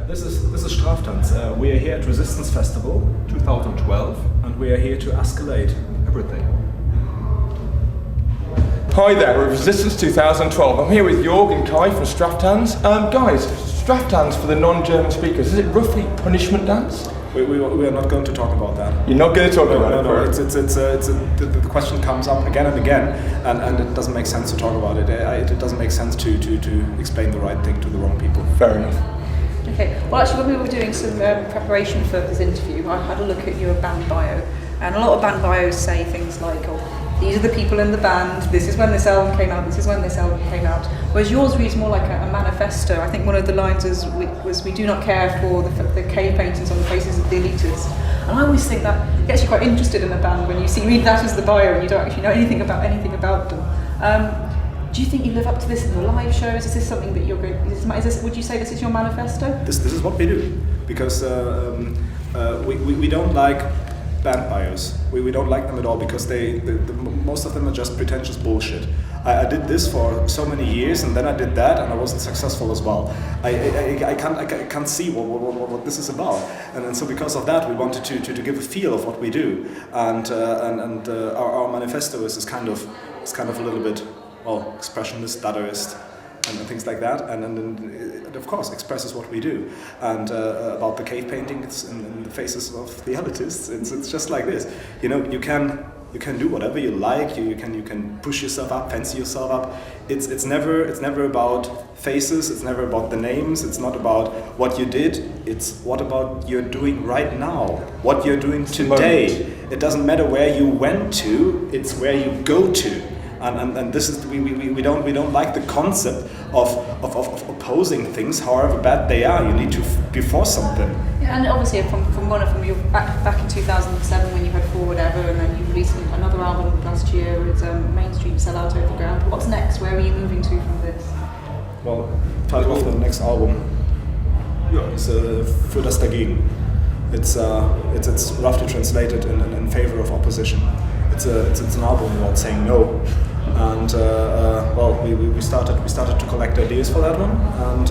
This is Straftanz. We are here at Resistance Festival 2012, and we are here to escalate everything. Hi there, we're Resistance 2012. I'm here with Jörg and Kai from Straftanz. Guys, Straftanz for the non-German speakers, is it roughly punishment dance? We are not going to talk about that. You're not going to talk about it? No. The question comes up again and again, and it doesn't make sense to talk about it. It doesn't make sense to explain the right thing to the wrong people. Fair enough. Okay, well actually when we were doing some preparation for this interview, I had a look at your band bio, and a lot of band bios say things like, oh, these are the people in the band, this is when this album came out, this is when this album came out. Whereas yours reads more like a manifesto. I think one of the lines was we do not care for the cave paintings on the faces of the elitists. And I always think that gets you quite interested in a band when you read that as the bio and you don't actually know anything about them. Do you think you live up to this in your live shows? Is this something that you're going? Would you say this is your manifesto? This is what we do, because we don't like band bios. We don't like them at all, because most of them are just pretentious bullshit. I did this for so many years, and then I did that, and I wasn't successful as well. I can't see what this is about, and so because of that, we wanted to give a feel of what we do, and our manifesto is kind of a little bit, well, expressionist, Dadaist, and things like that, and it of course expresses what we do. And about the cave paintings in the faces of the elitists, it's just like this. You know, you can do whatever you like. You can push yourself up, fancy yourself up. It's never about faces. It's never about the names. It's not about what you did. It's what about you're doing right now. What you're doing today. It doesn't matter where you went to. It's where you go to. And this is we don't like the concept of opposing things, however bad they are. You need to be for something. Yeah, and obviously from your back in 2007 when you had For Whatever, and then you released another album last year. It's Mainstream Sellout Overground. What's next? Where are you moving to from this? Well, title of the next album is Für das Dagegen. It's roughly translated in favor of opposition. It's an album about saying no. And we started to collect ideas for that one, and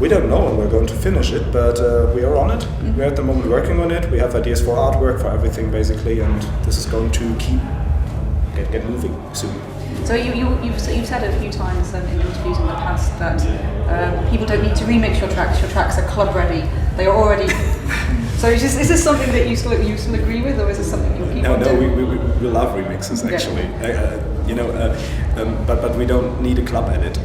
we don't know when we're going to finish it, but we are on it. Mm-hmm. We're at the moment working on it. We have ideas for artwork, for everything basically, and this is going to get moving soon. So you've said a few times in interviews in the past that people don't need to remix your tracks. Your tracks are club ready. They are already. So is this something that you still agree with, or is this something you'll keep on doing? We love remixes actually. But we don't need a club edit.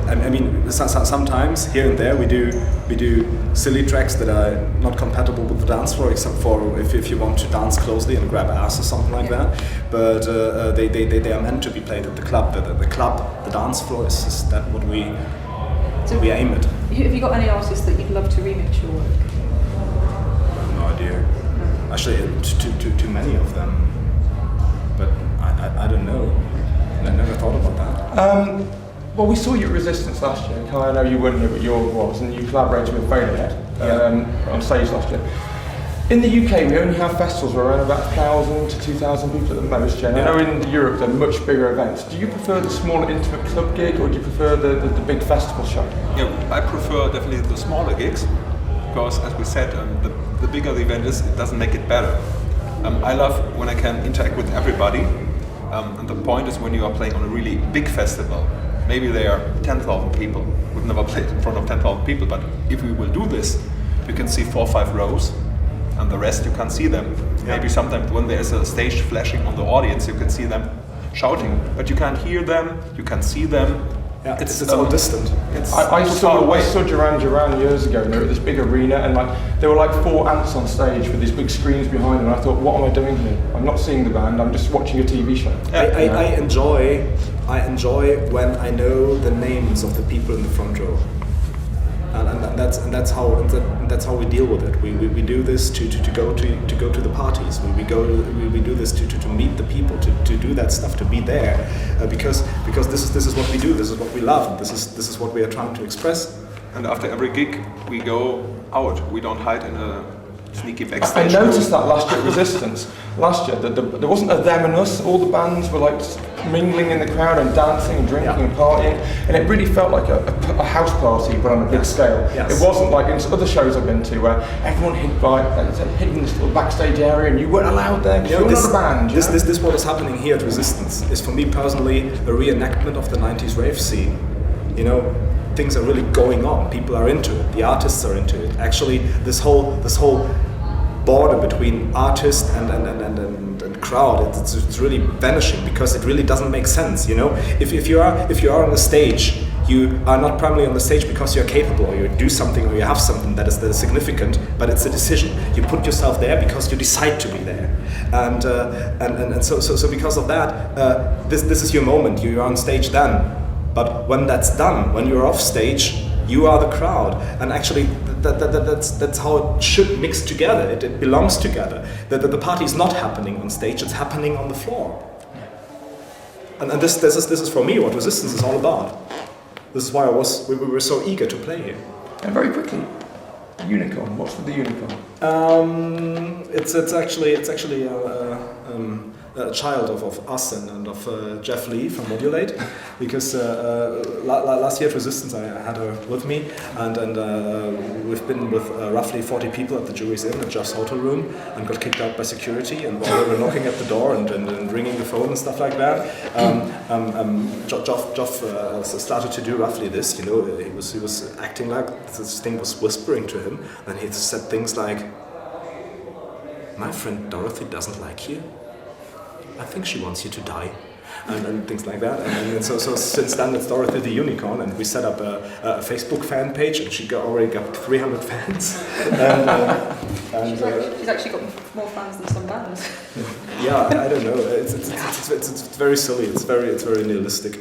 I mean, sometimes here and there we do silly tracks that are not compatible with the dance floor, except for if you want to dance closely and grab ass or something like that. But they are meant to be played at the club. The club, the dance floor is that what we aim at. Have you got any artists that you'd love to remix your work? Actually, too many of them, but I don't know. I never thought about that. Well, we saw you at Resistance last year. I know you weren't here, but Jörg was, and you collaborated with Faderhead on stage last year. In the UK, we only have festivals where around about 1,000 to 2,000 people at the most. I know in Europe they're much bigger events. Do you prefer the smaller, intimate club gig, or do you prefer the big festival show? Yeah, I prefer definitely the smaller gigs, because as we said, the bigger the event is, it doesn't make it better. I love when I can interact with everybody, and the point is when you are playing on a really big festival, maybe there are 10,000 people. We've never played in front of 10,000 people, but if we will do this, you can see 4 or 5 rows, and the rest you can't see them. Yeah. Maybe sometimes when there's a stage flashing on the audience, you can see them shouting, but you can't hear them, you can't see them. Yeah, it's all distant. I saw Duran Duran years ago, and they were at this big arena, and there were like 4 ants on stage with these big screens behind them, and I thought, what am I doing here? I'm not seeing the band, I'm just watching a TV show. I enjoy when I know the names of the people in the front row. And that's how we deal with it. We do this to go to the parties. We do this to meet the people, to do that stuff, to be there, because this is what we do. This is what we love. And this is what we are trying to express. And after every gig, we go out. We don't hide in a sneaky I backstage. noticed that last year at Resistance. Last year, there wasn't a them and us. All the bands were like mingling in the crowd and dancing and drinking and partying, and it really felt like a house party, but on a big scale. Yes. It wasn't like in other shows I've been to where everyone hid in this little backstage area and you weren't allowed there because you're not a band. This what is happening here at Resistance is for me personally a reenactment of the 90s rave scene. You know, things are really going on. People are into it. The artists are into it. Actually, this whole border between artist and crowd, it's really vanishing because it really doesn't make sense. You know, if you are on the stage, you are not primarily on the stage because you're capable or you do something or you have something that is significant, but it's a decision. You put yourself there because you decide to be there, and so because of that, this is your moment. You're on stage then. But when that's done, when you're off stage, you are the crowd, and actually that's how it should mix together. It belongs together. The party is not happening on stage; it's happening on the floor. And this is for me what Resistance is all about. This is why we were so eager to play here. And very quickly, Unicorn. What's with the Unicorn? It's actually a child of us and of Jeff Lee from Modulate, because last year at Resistance I had her with me, and we've been with roughly 40 people at the Jury's Inn at Jeff's hotel room, and got kicked out by security, and while they were knocking at the door and ringing the phone and stuff like that, Jeff started to do roughly this. You know, he was acting like this thing was whispering to him, and he said things like, "My friend Dorothy doesn't like you. I think she wants you to die," and things like that. And so since then it's Dorothy the Unicorn, and we set up a Facebook fan page, and she already got 300 fans. She's actually got more fans than some bands. Yeah, I don't know. It's very silly. It's very nihilistic.